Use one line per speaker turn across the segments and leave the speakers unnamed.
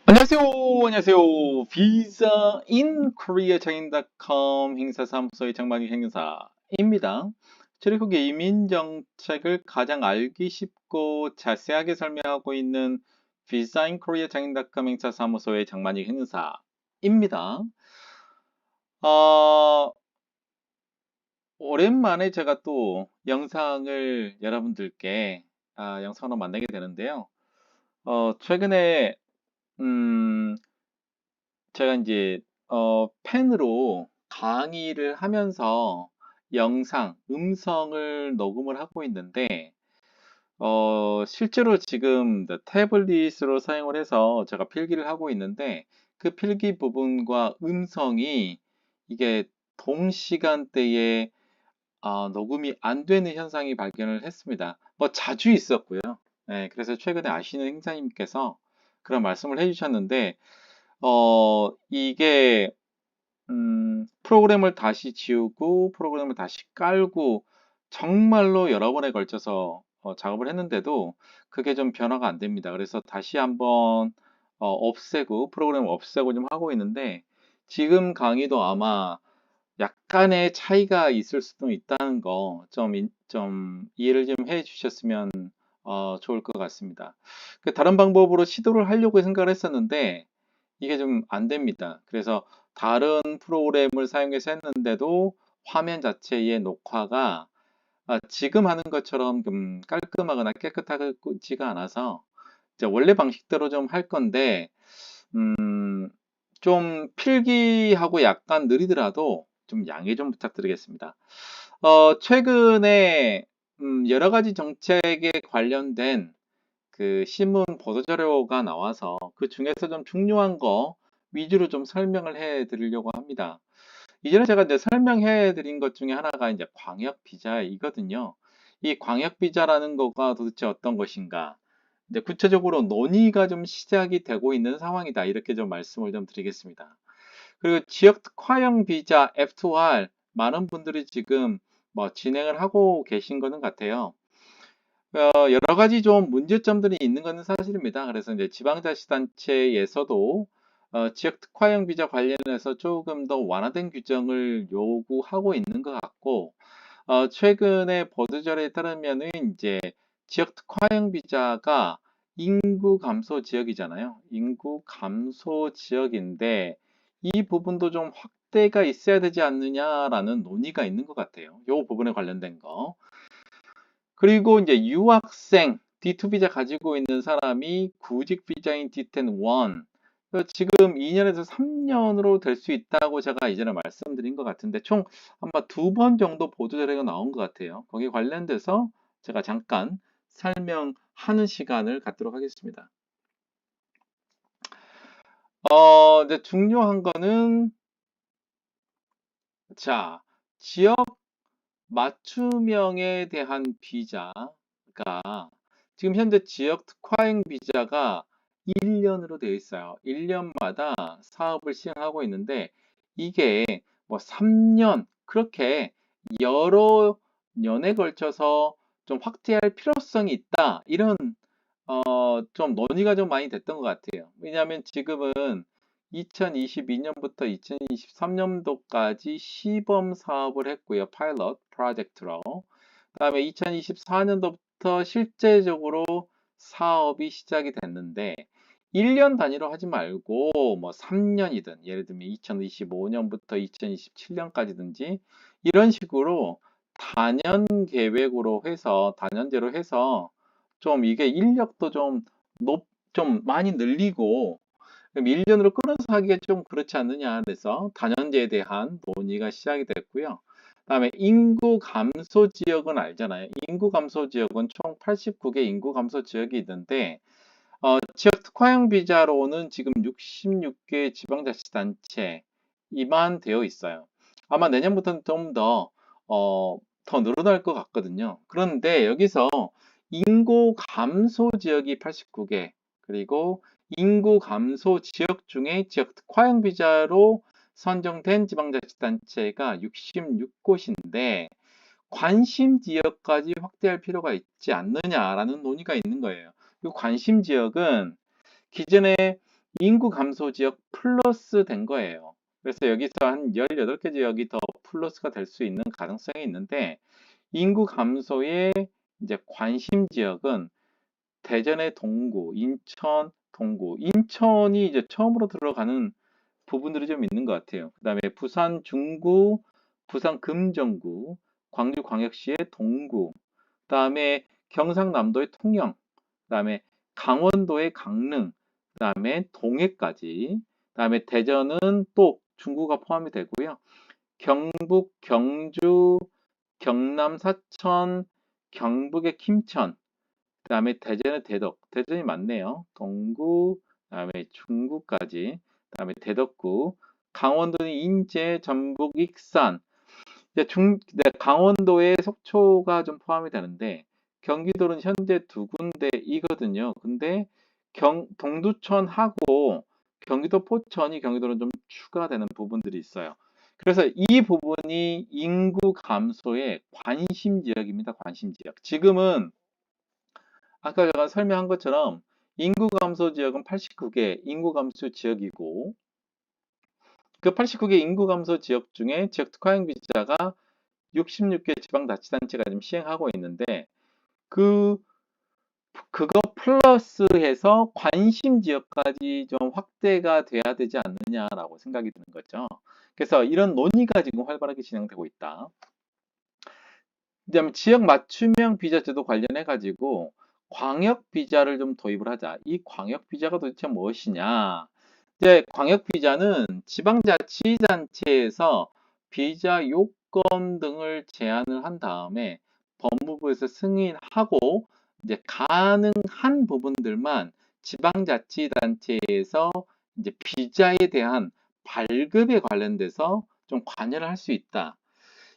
안녕하세요. 안녕하세요. 비자 인 코리아 장인.com 행사사무소의 장만희 행사입니다. 최근의 이민 정책을 가장 알기 쉽고 자세하게 설명하고 있는 비자 인 코리아 장인.com 행사사무소의 장만희 행사입니다. 어, 오랜만에 제가 또 영상을 여러분들께 영상으로 만나게 되는데요. 최근에 음, 제가 이제 펜으로 강의를 하면서 영상, 음성을 녹음을 하고 있는데 실제로 지금 태블릿으로 사용을 해서 제가 필기를 하고 있는데 그 필기 부분과 음성이 이게 동시간대에 녹음이 안 되는 현상이 발견을 했습니다. 뭐 자주 있었고요. 네, 그래서 최근에 아시는 행사님께서 그런 말씀을 해주셨는데 이게 프로그램을 다시 지우고 프로그램을 다시 깔고 정말로 여러 번에 걸쳐서 작업을 했는데도 그게 좀 변화가 안 됩니다. 그래서 다시 한번 없애고 프로그램을 없애고 좀 하고 있는데 지금 강의도 아마 약간의 차이가 있을 수도 있다는 거 좀 이해를 좀 해 주셨으면 좋을 것 같습니다. 다른 방법으로 시도를 하려고 생각을 했었는데 이게 좀 안 됩니다. 그래서 다른 프로그램을 사용해서 했는데도 화면 자체의 녹화가 지금 하는 것처럼 깔끔하거나 깨끗하지가 않아서 이제 원래 방식대로 좀 할 건데 음, 좀 필기하고 약간 느리더라도 좀 양해 좀 부탁드리겠습니다. 최근에 여러 가지 정책에 관련된 그 신문 보도 자료가 나와서 그 중에서 좀 중요한 거 위주로 좀 설명을 해 드리려고 합니다. 이전에 제가 이제 설명해 드린 것 중에 하나가 이제 광역 비자이거든요. 이 광역 비자라는 거가 도대체 어떤 것인가? 이제 구체적으로 논의가 좀 시작이 되고 있는 상황이다. 이렇게 좀 말씀을 좀 드리겠습니다. 그리고 지역 특화형 비자 F2R 많은 분들이 지금 뭐 진행을 하고 계신 거는 같아요. 여러 가지 좀 문제점들이 있는 것은 사실입니다. 그래서 이제 지방자치단체에서도 지역 특화형 비자 관련해서 조금 더 완화된 규정을 요구하고 있는 것 같고, 최근에 보도자료에 따르면은 이제 지역 특화형 비자가 인구 감소 지역이잖아요. 인구 감소 지역인데 이 부분도 좀 확대가 있어야 되지 않느냐라는 논의가 있는 것 같아요. 이 부분에 관련된 거. 그리고 이제 유학생 D2 비자 가지고 있는 사람이 구직 비자인 D10-1 지금 2년에서 3년으로 될 수 있다고 제가 이전에 말씀드린 것 같은데 총 아마 2번 정도 보도 자료가 나온 것 같아요. 거기 관련돼서 제가 잠깐 설명하는 시간을 갖도록 하겠습니다. 이제 중요한 거는 자, 지역 맞춤형에 대한 비자가 지금 현재 지역 특화형 비자가 1년으로 되어 있어요. 1년마다 사업을 시행하고 있는데 이게 뭐 3년 그렇게 여러 년에 걸쳐서 좀 확대할 필요성이 있다. 이런 좀 논의가 좀 많이 됐던 것 같아요. 왜냐하면 지금은 2022년부터 2023년도까지 시범 사업을 했고요. 파일럿 프로젝트로. 그다음에 2024년도부터 실제적으로 사업이 시작이 됐는데 1년 단위로 하지 말고 뭐 3년이든 예를 들면 2025년부터 2027년까지든지 이런 식으로 단연 계획으로 해서 단연제로 해서 좀 이게 인력도 좀 많이 늘리고 그럼 1년으로 끊어서 하기가 좀 그렇지 않느냐 해서 단연제에 대한 논의가 시작이 됐고요. 그다음에 인구 감소 지역은 알잖아요. 인구 감소 지역은 총 89개 인구 감소 지역이 있는데 지역 특화형 비자로는 지금 66개 지방자치단체만 되어 있어요. 아마 내년부터는 좀 더 늘어날 것 같거든요. 그런데 여기서 인구 감소 지역이 89개, 그리고 인구 감소 지역 중에 지역 특화형 비자로 선정된 지방자치단체가 66곳인데 관심 지역까지 확대할 필요가 있지 않느냐라는 논의가 있는 거예요. 이 관심 지역은 기존에 인구 감소 지역 플러스 된 거예요. 그래서 여기서 한 18개 지역이 더 플러스가 될 수 있는 가능성이 있는데, 인구 감소의 이제 관심 지역은 대전의 동구, 인천 동구, 인천이 이제 처음으로 들어가는 부분들이 좀 있는 것 같아요. 그 다음에 부산 중구, 부산 금정구, 광주 광역시의 동구, 그 다음에 경상남도의 통영, 그 다음에 강원도의 강릉, 그 다음에 동해까지, 그 다음에 대전은 또 중구가 포함이 되고요. 경북, 경주, 경남 사천, 경북의 김천, 그 다음에 대전의 대덕, 대전이 많네요. 동구, 그 다음에 중구까지, 그 다음에 대덕구, 강원도는 인제, 전북, 익산, 이제 강원도의 속초가 좀 포함이 되는데, 경기도는 현재 두 군데이거든요. 근데 동두천하고 경기도 포천이 경기도는 좀 추가되는 부분들이 있어요. 그래서 이 부분이 인구 감소의 관심 지역입니다. 관심 지역. 지금은 아까 제가 설명한 것처럼 인구 감소 지역은 89개 인구 감소 지역이고, 그 89개 인구 감소 지역 중에 지역 특화형 비자가 66개 지방자치단체가 지금 시행하고 있는데, 그거 플러스해서 관심 지역까지 좀 확대가 돼야 되지 않느냐라고 생각이 드는 거죠. 그래서 이런 논의가 지금 활발하게 진행되고 있다. 그다음에 지역 맞춤형 비자 제도 관련해 가지고 광역 비자를 좀 도입을 하자. 이 광역 비자가 도대체 무엇이냐? 이제 광역 비자는 지방자치단체에서 비자 요건 등을 제안을 한 다음에 법무부에서 승인하고, 이제 가능한 부분들만 지방자치단체에서 이제 비자에 대한 발급에 관련돼서 좀 관여를 할 수 있다.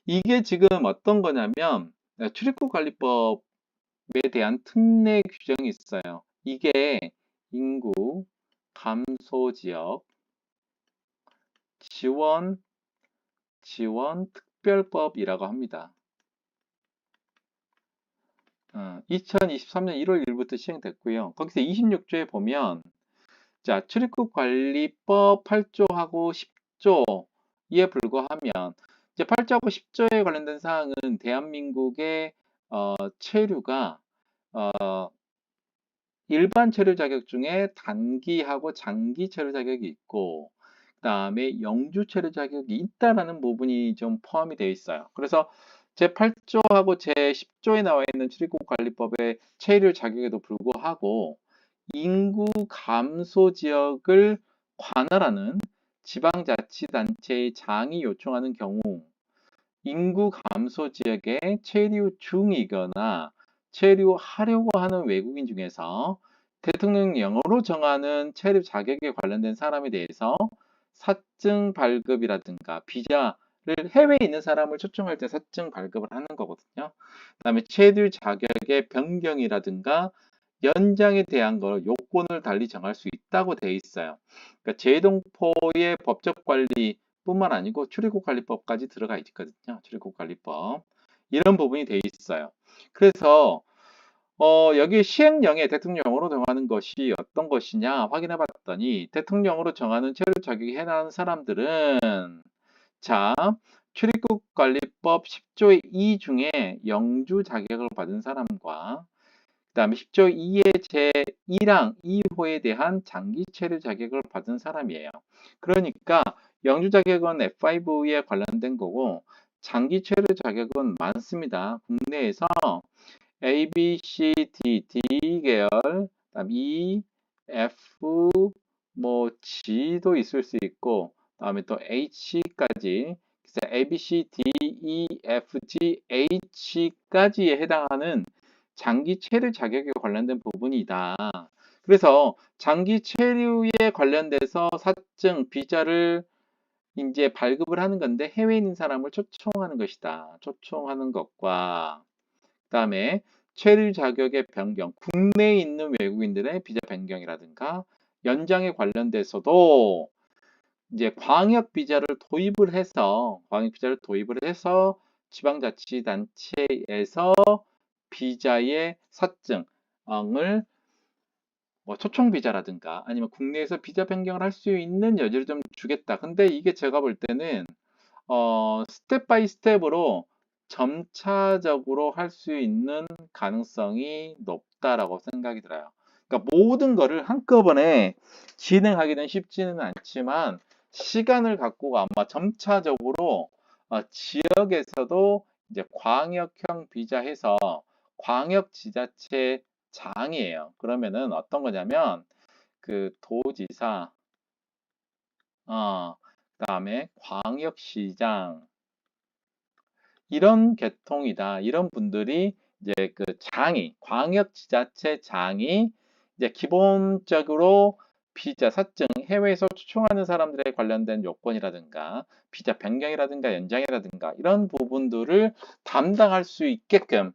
이게 지금 어떤 거냐면 출입국 관리법에 대한 특례 규정이 있어요. 이게 인구 감소 지역 지원 특별법이라고 합니다. 2023년 1월 1일부터 시행됐고요. 거기서 26조에 보면, 자, 출입국 관리법 8조하고 10조에 불과하면, 이제 8조하고 10조에 관련된 사항은 대한민국의 체류가 일반 체류 자격 중에 단기하고 장기 체류 자격이 있고, 그 다음에 영주 체류 자격이 있다라는 부분이 좀 포함이 되어 있어요. 그래서 제8조하고 제10조에 나와 있는 출입국관리법의 체류 자격에도 불구하고 인구 감소 지역을 관할하는 지방자치단체의 장이 요청하는 경우, 인구 감소 지역에 체류 중이거나 체류하려고 하는 외국인 중에서 대통령령으로 정하는 체류 자격에 관련된 사람에 대해서 사증 발급이라든가 비자를, 해외에 있는 사람을 초청할 때 사증 발급을 하는 거거든요. 그 다음에 체류 자격의 변경이라든가 연장에 대한 걸 요건을 달리 정할 수 있다고 돼 있어요. 그러니까 재동포의 법적 관리 뿐만 아니고 출입국관리법까지 들어가 있거든요. 출입국관리법. 이런 부분이 돼 있어요. 그래서 여기 시행령에 대통령령으로 정하는 것이 어떤 것이냐 확인해 봤더니, 대통령령으로 정하는 체류 자격에 해당하는 사람들은, 자, 출입국관리법 10조의 2 중에 영주 자격을 받은 사람과, 그 다음에 10조 2의 제1항 2호에 대한 장기 체류 자격을 받은 사람이에요. 그러니까 영주 자격은 F5에 관련된 거고, 장기 체류 자격은 많습니다. 국내에서 A, B, C, D, D 계열, 그다음 E, F, 뭐 G도 있을 수 있고, 다음에 또 H까지, 그래서 A, B, C, D, E, F, G, H까지에 해당하는 장기 체류 자격에 관련된 부분이다. 그래서 장기 체류에 관련돼서 사증, 비자를 이제 발급을 하는 건데, 해외에 있는 사람을 초청하는 것이다. 초청하는 것과, 그 다음에 체류 자격의 변경, 국내에 있는 외국인들의 비자 변경이라든가 연장에 관련돼서도 이제 광역 비자를 도입을 해서 지방자치단체에서 비자의 사증을 뭐 초청 비자라든가 아니면 국내에서 비자 변경을 할 수 있는 여지를 좀 주겠다. 근데 이게 제가 볼 때는 스텝 바이 스텝으로 점차적으로 할 수 있는 가능성이 높다라고 생각이 들어요. 그러니까 모든 거를 한꺼번에 진행하기는 쉽지는 않지만 시간을 갖고 아마 점차적으로 지역에서도 이제 광역형 비자해서 광역 지자체 장이에요. 그러면은 어떤 거냐면 그 도지사, 그다음에 광역시장 이런 계통이다. 이런 분들이 이제 그 장이, 광역지자체장이 이제 기본적으로 비자 사증, 해외에서 초청하는 사람들에 관련된 요건이라든가, 비자 변경이라든가 연장이라든가 이런 부분들을 담당할 수 있게끔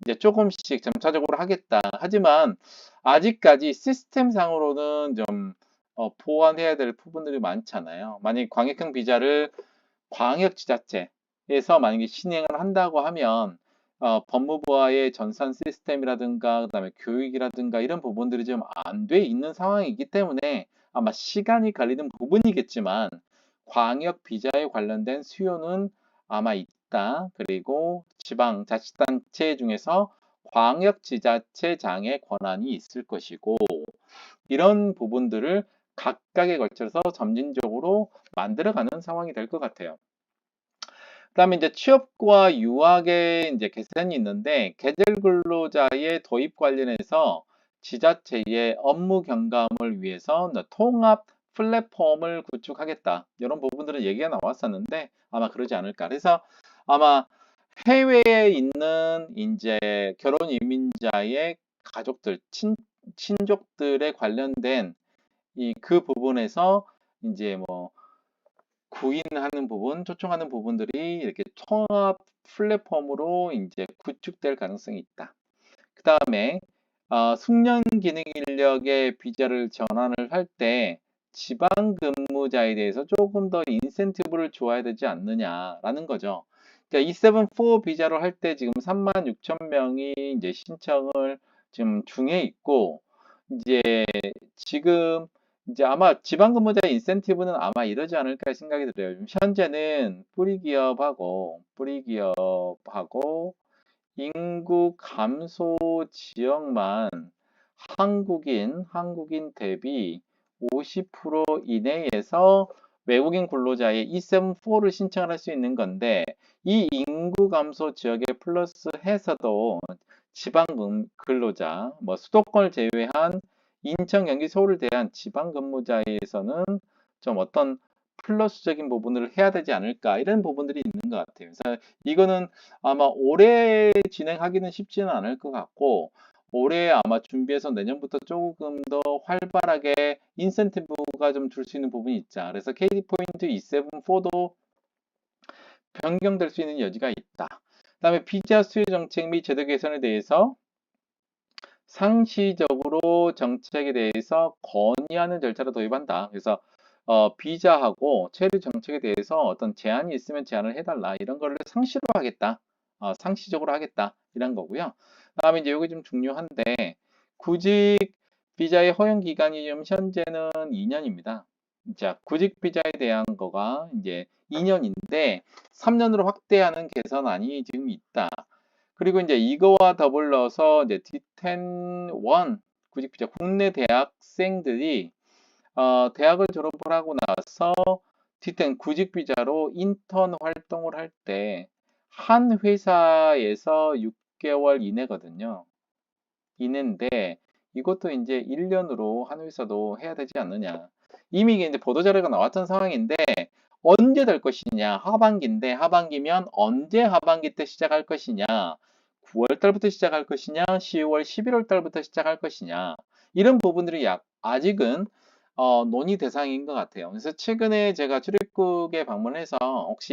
이제 조금씩 점차적으로 하겠다. 하지만 아직까지 시스템상으로는 좀 보완해야 될 부분들이 많잖아요. 만약 광역형 비자를 광역지자체에서 만약에 시행을 한다고 하면 법무부와의 전산 시스템이라든가 그다음에 교육이라든가 이런 부분들이 좀 안 돼 있는 상황이기 때문에 아마 시간이 걸리는 부분이겠지만 광역 비자에 관련된 수요는 아마 있다. 그리고 지방자치단체 중에서 광역지자체장의 권한이 있을 것이고 이런 부분들을 각각에 걸쳐서 점진적으로 만들어가는 상황이 될 것 같아요. 그다음에 이제 취업과 유학의 이제 개선이 있는데 계절 근로자의 도입 관련해서 지자체의 업무 경감을 위해서 통합 플랫폼을 구축하겠다. 이런 부분들은 얘기가 나왔었는데 아마 그러지 않을까. 그래서 아마 해외에 있는 이제 결혼 이민자의 가족들, 친족들에 관련된 그 부분에서 이제 뭐 구인하는 부분, 초청하는 부분들이 이렇게 통합 플랫폼으로 이제 구축될 가능성이 있다. 그 다음에 숙련 기능 인력의 비자를 전환을 할 때 지방 근무자에 대해서 조금 더 인센티브를 줘야 되지 않느냐라는 거죠. 그러니까 E74 비자로 할 때 지금 36,000명이 이제 신청을 지금 중에 있고 이제 지금 이제 아마 지방 근무자 인센티브는 아마 이러지 않을까 생각이 들어요. 현재는 뿌리기업하고 인구 감소 지역만 한국인 대비 50% 이내에서 외국인 근로자의 E74를 신청을 할 수 있는 건데 이 인구 감소 지역에 플러스 해서도 지방 근로자, 뭐 수도권을 제외한 인천, 경기, 서울을 대한 지방 근무자에서는 좀 어떤 플러스적인 부분을 해야 되지 않을까 이런 부분들이 있는 것 같아요. 그래서 이거는 아마 올해 진행하기는 쉽지는 않을 것 같고 올해 아마 준비해서 내년부터 조금 더 활발하게 인센티브가 좀 줄 수 있는 부분이 있자. 그래서 KD 포인트 274도 변경될 수 있는 여지가 있다. 그다음에 비자 수요 정책 및 제도 개선에 대해서 상시적으로 정책에 대해서 건의하는 절차를 도입한다. 그래서 비자하고 체류 정책에 대해서 어떤 제한이 있으면 제한을 해달라 이런 거를 상시로 하겠다. 상시적으로 하겠다 이런 거고요. 다음에 이제 이게 좀 중요한데 구직 비자의 허용 기간이 좀 현재는 2년입니다. 자, 구직 비자에 대한 거가 이제 2년인데 3년으로 확대하는 개선안이 지금 있다. 그리고 이제 이거와 더불어서 이제 D10-1 구직 비자 국내 대학생들이 대학을 졸업을 하고 나서 D10 구직 비자로 인턴 활동을 할 때 한 회사에서 6개월 이내거든요. 이내인데 이것도 이제 1년으로 한 회사도 해야 되지 않느냐. 이미 이제 보도자료가 나왔던 상황인데 언제 될 것이냐. 하반기인데 하반기면 언제 하반기 때 시작할 것이냐. 9월 달부터 시작할 것이냐. 10월, 11월 달부터 시작할 것이냐. 이런 부분들이 아직은 논의 대상인 것 같아요. 그래서 최근에 제가 출입국에 방문해서 혹시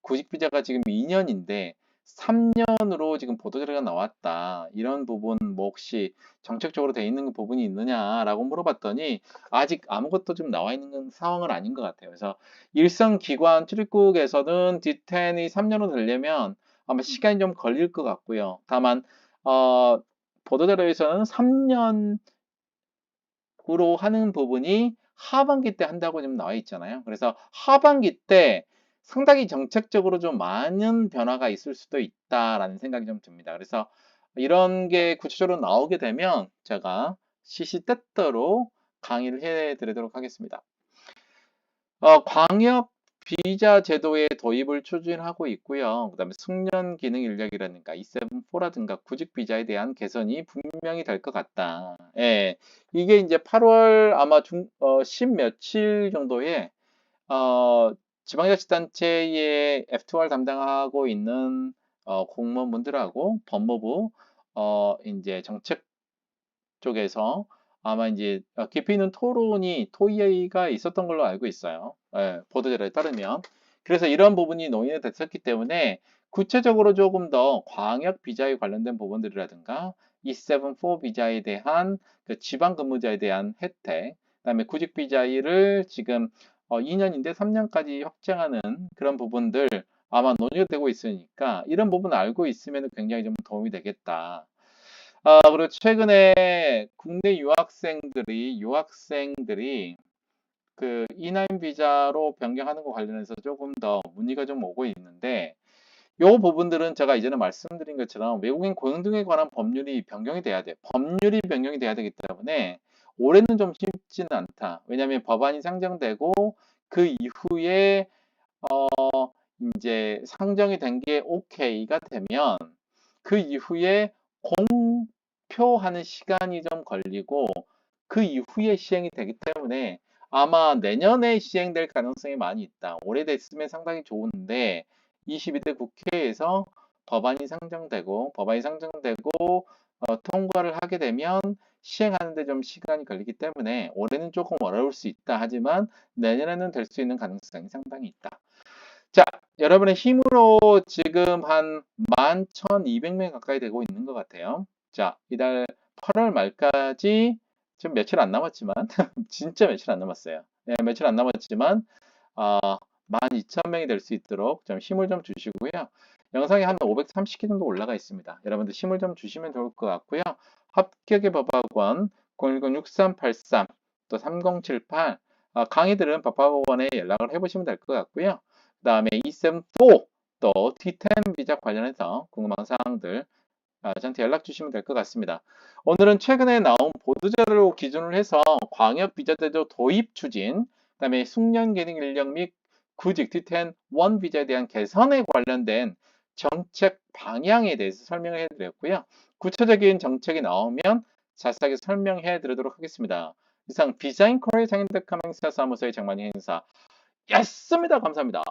구직 비자가 지금 2년인데 3년으로 지금 보도자료가 나왔다. 이런 부분 뭐 혹시 정책적으로 돼 있는 부분이 있느냐라고 물어봤더니 아직 아무것도 좀 나와 있는 상황은 아닌 것 같아요. 그래서 일선 기관 출입국에서는 D10이 3년으로 되려면 아마 시간이 좀 걸릴 것 같고요. 다만 보도자료에서는 3년 으로 하는 부분이 하반기 때 한다고 지금 나와 있잖아요. 그래서 하반기 때 상당히 정책적으로 좀 많은 변화가 있을 수도 있다라는 생각이 좀 듭니다. 그래서 이런 게 구체적으로 나오게 되면 제가 시시때때로 강의를 해드리도록 하겠습니다. 광역 비자 제도의 도입을 추진하고 있고요. 그 다음에 숙련 기능 인력이라든가 E7-4라든가 구직 비자에 대한 개선이 분명히 될 것 같다. 예, 이게 이제 8월 아마 10 며칠 정도에 지방자치단체의 F2R 담당하고 있는 공무원분들하고 법무부 이제 정책 쪽에서 아마 이제 깊이 있는 토론이 토의가 있었던 걸로 알고 있어요. 예, 보도자료에 따르면. 그래서 이런 부분이 논의가 됐었기 때문에 구체적으로 조금 더 광역 비자에 관련된 부분들이라든가 E7-4 비자에 대한 그 지방 근무자에 대한 혜택, 그다음에 구직 비자를 지금 2년인데 3년까지 확장하는 그런 부분들 아마 논의가 되고 있으니까 이런 부분 알고 있으면 굉장히 좀 도움이 되겠다. 그리고 최근에 국내 유학생들이 그 E9 비자로 변경하는 것 관련해서 조금 더 문의가 좀 오고 있는데, 요 부분들은 제가 이전에 말씀드린 것처럼 외국인 고용 등에 관한 법률이 변경이 돼야 돼. 법률이 변경이 돼야 되기 때문에 올해는 좀 쉽지는 않다. 왜냐하면 법안이 상정되고 그 이후에 이제 상정이 된 게 오케이가 되면 그 이후에 공표하는 시간이 좀 걸리고 그 이후에 시행이 되기 때문에 아마 내년에 시행될 가능성이 많이 있다. 올해 됐으면 상당히 좋은데 22대 국회에서 법안이 상정되고 통과를 하게 되면 시행하는데 좀 시간이 걸리기 때문에 올해는 조금 어려울 수 있다. 하지만 내년에는 될 수 있는 가능성이 상당히 있다. 자, 여러분의 힘으로 지금 한 11,200명 가까이 되고 있는 것 같아요. 자, 이달 8월 말까지 지금 며칠 안 남았지만 진짜 며칠 안 남았어요. 네, 며칠 안 남았지만 12,000명이 될 수 있도록 좀 힘을 좀 주시고요. 영상이 한 530개 정도 올라가 있습니다. 여러분들 힘을 좀 주시면 좋을 것 같고요. 합격의 법학원 010-6383 또 3078 강의들은 법학원에 연락을 해보시면 될 것 같고요. 그 다음에 E7-4 또 D10 비자 관련해서 궁금한 사항들 저한테 연락 주시면 될 것 같습니다. 오늘은 최근에 나온 보도자료를 기준으로 해서 광역 비자제도 도입 추진, 그다음에 숙련 기능 인력 및 구직 D10 원 비자에 대한 개선에 관련된 정책 방향에 대해서 설명해 드렸고요. 구체적인 정책이 나오면 자세하게 설명해 드리도록 하겠습니다. 이상 비자인 코리아 장인대컴 행사사무소의 장만희 행사 였습니다. 감사합니다.